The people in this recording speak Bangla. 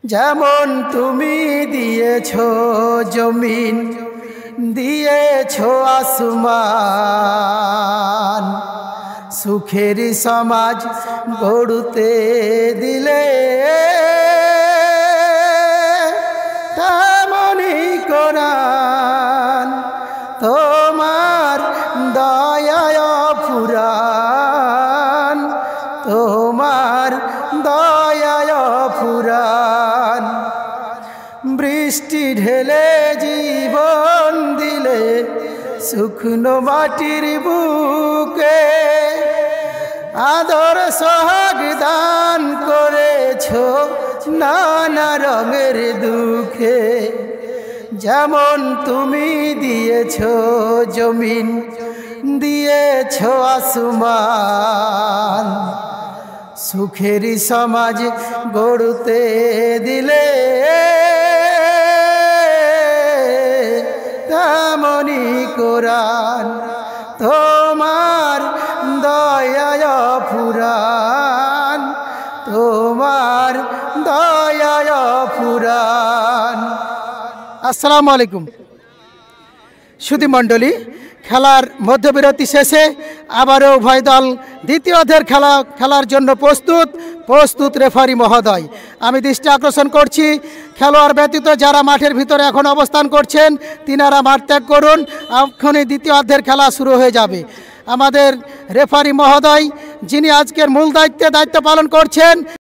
যেমন তুমি দিয়েছো জমিন, দিয়েছো আসমান, সুখের সমাজ গড়তে দিলে তেমনি কোরআন তোমার দয়ায় ফুরান, তোমার দয়ায় ফুরান। বৃষ্টি ঢেলে জীবন দিলে শুকনো মাটির বুকে, আদর সোহাগ দান করেছো নানা রঙের দুঃখে। যেমন তুমি দিয়েছো জমিন, দিয়েছো আসমান, সুখের সমাজ গড়তে দিলে তেমনি কোরআন তোমার দয়ায় ফুরান, তোমার দয়ায় ফুরান। আসসালামু আলাইকুম সুধী মণ্ডলী, খেলার মধ্যবিরতি শেষে আবারও উভয় দল দ্বিতীয় অর্ধের খেলার জন্য প্রস্তুত রেফারি মহোদয়। আমি দৃষ্টি আকর্ষণ করছি, খেলোয়াড় ব্যতীত যারা মাঠের ভিতরে এখন অবস্থান করছেন তিনারা মাঠ ত্যাগ করুন, এখনই দ্বিতীয় অর্ধের খেলা শুরু হয়ে যাবে। আমাদের রেফারি মহোদয় যিনি আজকের মূল দায়িত্ব পালন করছেন